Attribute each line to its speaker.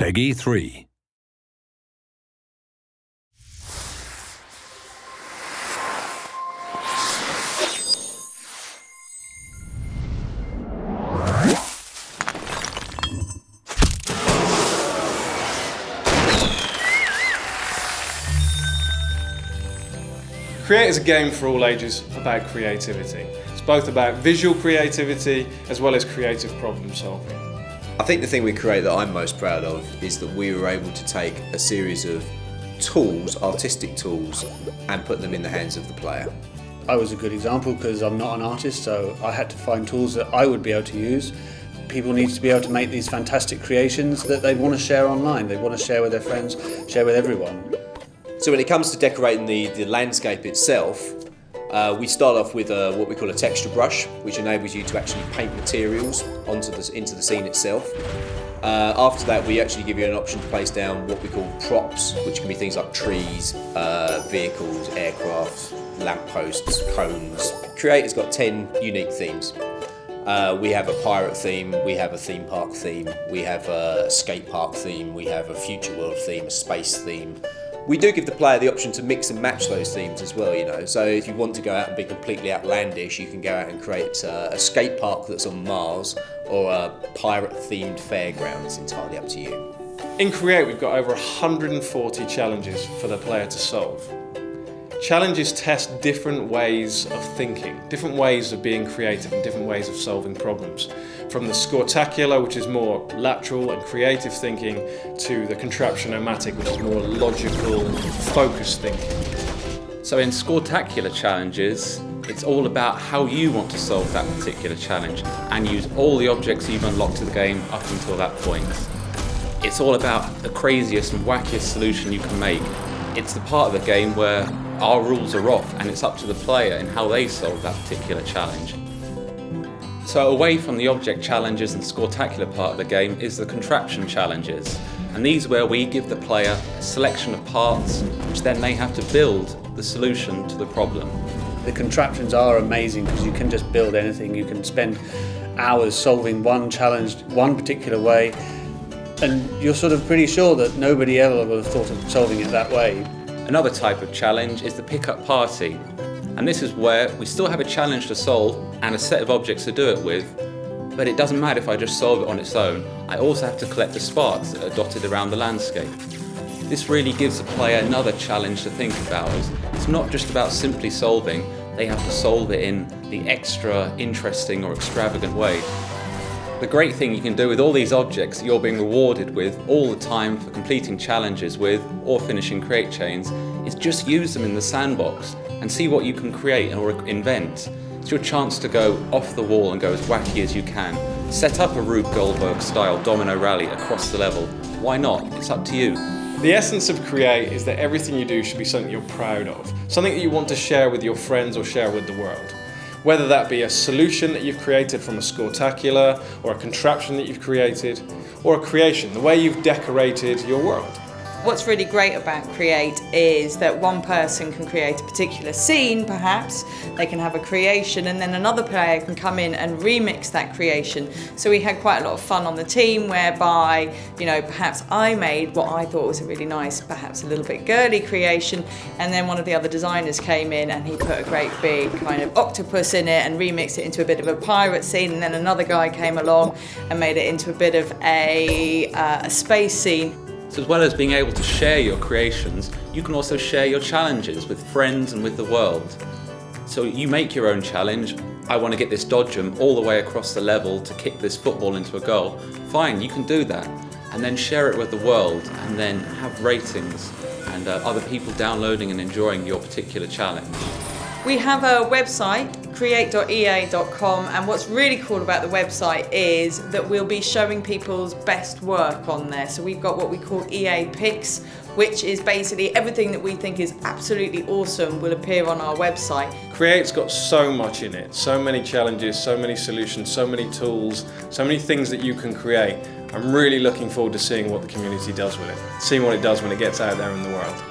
Speaker 1: Peggy 3.
Speaker 2: Create is a game for all ages about creativity. It's both about visual creativity as well as creative problem solving.
Speaker 3: I think the thing we create that I'm most proud of is that we were able to take a series of tools, artistic tools, and put them in the hands of the player.
Speaker 4: I was a good example because I'm not an artist, so I had to find tools that I would be able to use. People need to be able to make these fantastic creations that they want to share online. They want to share with their friends, share with everyone.
Speaker 3: So when it comes to decorating the landscape itself, we start off with what we call a texture brush, which enables you to actually paint materials into the scene itself. After that, we actually give you an option to place down what we call props, which can be things like trees, vehicles, aircrafts, lampposts, cones. Creator's got 10 unique themes. We have a pirate theme, we have a theme park theme, we have a skate park theme, we have a future world theme, a space theme. We do give the player the option to mix and match those themes as well, you know. So if you want to go out and be completely outlandish, you can go out and create a skate park that's on Mars or a pirate-themed fairground. It's entirely up to you.
Speaker 2: In Create, we've got over 140 challenges for the player to solve. Challenges test different ways of thinking, different ways of being creative and different ways of solving problems. From the Scortacular, which is more lateral and creative thinking, to the Contraption-O-Matic, which is more logical, focused thinking.
Speaker 5: So in Scortacular challenges, it's all about how you want to solve that particular challenge and use all the objects you've unlocked to the game up until that point. It's all about the craziest and wackiest solution you can make. It's the part of the game where our rules are off and it's up to the player in how they solve that particular challenge. So away from the object challenges and Scortacular part of the game is the contraption challenges. And these are where we give the player a selection of parts which then they have to build the solution to the problem.
Speaker 4: The contraptions are amazing because you can just build anything. You can spend hours solving one challenge one particular way and you're sort of pretty sure that nobody ever would have thought of solving it that way.
Speaker 5: Another type of challenge is the pick-up party. And this is where we still have a challenge to solve and a set of objects to do it with, but it doesn't matter if I just solve it on its own. I also have to collect the sparks that are dotted around the landscape. This really gives the player another challenge to think about. It's not just about simply solving, they have to solve it in the extra interesting or extravagant way. The great thing you can do with all these objects that you're being rewarded with all the time for completing challenges with or finishing Create chains is just use them in the sandbox and see what you can create or invent. It's your chance to go off the wall and go as wacky as you can. Set up a Rube Goldberg style domino rally across the level. Why not? It's up to you.
Speaker 2: The essence of Create is that everything you do should be something you're proud of, something that you want to share with your friends or share with the world. Whether that be a solution that you've created from a Scortacular, or a contraption that you've created, or a creation, the way you've decorated your world.
Speaker 6: What's really great about Create is that one person can create a particular scene, perhaps, they can have a creation, and then another player can come in and remix that creation. So we had quite a lot of fun on the team whereby, you know, perhaps I made what I thought was a really nice, perhaps a little bit girly creation, and then one of the other designers came in and he put a great big kind of octopus in it and remixed it into a bit of a pirate scene, and then another guy came along and made it into a bit of a space scene.
Speaker 5: So as well as being able to share your creations, you can also share your challenges with friends and with the world. So you make your own challenge. I want to get this dodgem all the way across the level to kick this football into a goal. Fine, you can do that. And then share it with the world and then have ratings and other people downloading and enjoying your particular challenge.
Speaker 6: We have a website, create.ea.com, and what's really cool about the website is that we'll be showing people's best work on there. So we've got what we call EA Picks, which is basically everything that we think is absolutely awesome will appear on our website.
Speaker 2: Create's got so much in it, so many challenges, so many solutions, so many tools, so many things that you can create. I'm really looking forward to seeing what the community does with it, seeing what it does when it gets out there in the world.